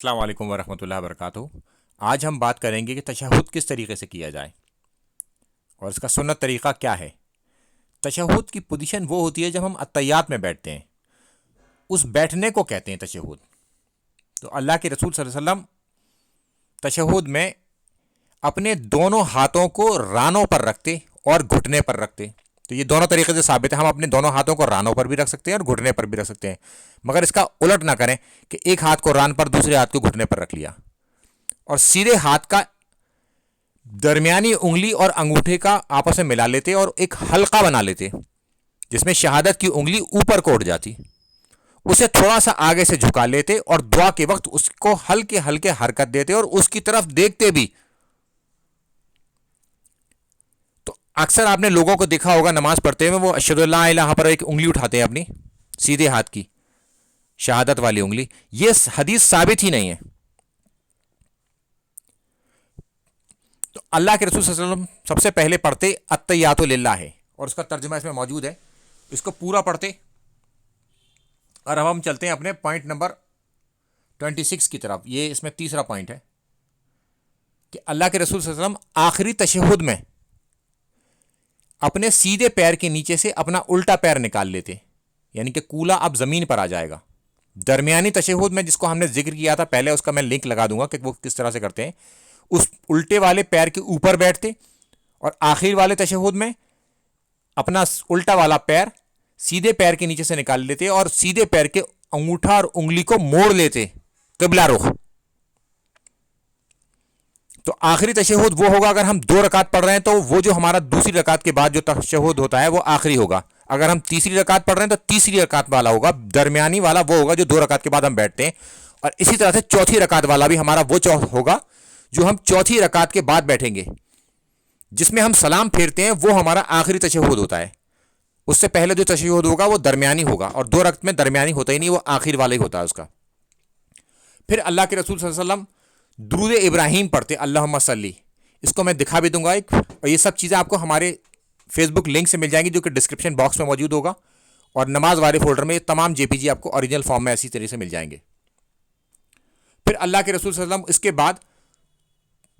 السلام علیکم ورحمۃ اللہ وبرکاتہ۔ آج ہم بات کریں گے کہ تشہد کس طریقے سے کیا جائے اور اس کا سنت طریقہ کیا ہے۔ تشہد کی پوزیشن وہ ہوتی ہے جب ہم اتحیات میں بیٹھتے ہیں، اس بیٹھنے کو کہتے ہیں تشہد۔ تو اللہ کے رسول صلی اللہ علیہ وسلم تشہد میں اپنے دونوں ہاتھوں کو رانوں پر رکھتے اور گھٹنے پر رکھتے۔ تو یہ دونوں طریقے سے ثابت ہے، ہم اپنے دونوں ہاتھوں کو رانوں پر بھی رکھ سکتے ہیں اور گھٹنے پر بھی رکھ سکتے ہیں، مگر اس کا الٹ نہ کریں کہ ایک ہاتھ کو ران پر دوسرے ہاتھ کو گھٹنے پر رکھ لیا اور سیدھے ہاتھ کا درمیانی انگلی اور انگوٹھے کا آپس میں ملا لیتے اور ایک حلقہ بنا لیتے جس میں شہادت کی انگلی اوپر کو اٹھ جاتی، اسے تھوڑا سا آگے سے جھکا لیتے اور دعا کے وقت اس کو ہلکے ہلکے حرکت دیتے اور اس کی طرف دیکھتے بھی۔ تو اکثر آپ نے لوگوں کو دیکھا ہوگا نماز پڑھتے ہوئے وہ اشہد اللہ الہ پر ایک انگلی اٹھاتے ہیں اپنی سیدھے ہاتھ کی، شہادت والی انگلی۔ یہ حدیث ثابت ہی نہیں ہے۔ تو اللہ کے رسول صلی اللہ علیہ وسلم سب سے پہلے پڑھتے التحیات للہ ہے، اور اس کا ترجمہ اس میں موجود ہے، اس کو پورا پڑھتے۔ اور اب ہم چلتے ہیں اپنے پوائنٹ نمبر 26 کی طرف۔ یہ اس میں تیسرا پوائنٹ ہے کہ اللہ کے رسول صلی اللہ علیہ وسلم آخری تشہد میں اپنے سیدھے پیر کے نیچے سے اپنا الٹا پیر نکال لیتے، یعنی کہ کولا اب زمین پر آ جائے گا۔ درمیانی تشہد میں جس کو ہم نے ذکر کیا تھا پہلے، اس کا میں لنک لگا دوں گا کہ وہ کس طرح سے کرتے ہیں۔ اس الٹے والے پیر کے اوپر بیٹھتے اور آخر والے تشہد میں اپنا الٹا والا پیر سیدھے پیر کے نیچے سے نکال لیتے اور سیدھے پیر کے انگوٹھا اور انگلی کو موڑ لیتے قبلہ رخ۔ تو آخری تشہد وہ ہوگا اگر ہم 2 رکعت پڑھ رہے ہیں تو وہ جو ہمارا دوسری رکعت کے بعد جو تشہد ہوتا ہے وہ آخری ہوگا۔ اگر ہم تیسری رکعت پڑھ رہے ہیں تو تیسری رکعت والا ہوگا، درمیانی والا وہ ہوگا جو 2 رکعت کے بعد ہم بیٹھتے ہیں، اور اسی طرح سے چوتھی رکعت والا بھی ہمارا وہ ہوگا جو ہم چوتھی رکعت کے بعد بیٹھیں گے، جس میں ہم سلام پھیرتے ہیں، وہ ہمارا آخری تشہد ہوتا ہے۔ اس سے پہلے جو تشہد ہوگا وہ درمیانی ہوگا، اور 2 رکعت میں درمیانی ہوتا ہی نہیں، وہ آخر والا ہی ہوتا ہے اس کا۔ پھر اللہ کے رسول صلی اللہ علیہ وسلم درود ابراہیم پڑھتے، اللہم صلی، اس کو میں دکھا بھی دوں گا ایک، اور یہ سب چیزیں آپ کو ہمارے فیس بک لنک سے مل جائیں گی جو کہ ڈسکرپشن باکس میں موجود ہوگا، اور نماز والے فولڈر میں یہ تمام جے پی جی آپ کو اوریجنل فارم میں اسی طریقے سے مل جائیں گے۔ پھر اللہ کے رسول صلی اللہ علیہ وسلم اس کے بعد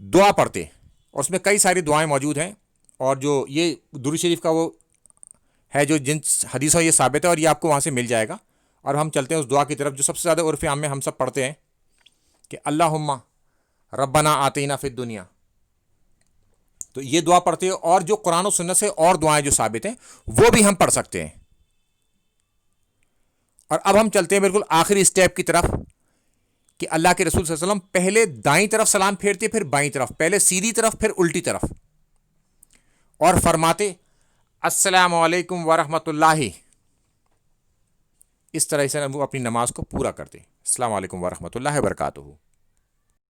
دعا پڑھتے، اور اس میں کئی ساری دعائیں موجود ہیں، اور جو یہ درود شریف کا وہ ہے جو جن حدیثوں یہ ثابت ہے، اور یہ آپ کو وہاں سے مل جائے گا۔ اور ہم چلتے ہیں اس دعا کی طرف جو سب سے زیادہ عرف عام میں ہم سب پڑھتے ہیں کہ اللہم ربنا آتینا فی الدنیا۔ تو یہ دعا پڑھتے ہیں، اور جو قرآن و سنت سے اور دعائیں جو ثابت ہیں وہ بھی ہم پڑھ سکتے ہیں۔ اور اب ہم چلتے ہیں بالکل آخری اسٹیپ کی طرف کہ اللہ کے رسول صلی اللہ علیہ وسلم پہلے دائیں طرف سلام پھیرتے، پھر بائیں طرف، پہلے سیدھی طرف پھر الٹی طرف، اور فرماتے السلام علیکم ورحمۃ اللہ۔ اس طرح سے وہ اپنی نماز کو پورا کرتے۔ السلام علیکم ورحمۃ اللہ وبرکاتہ۔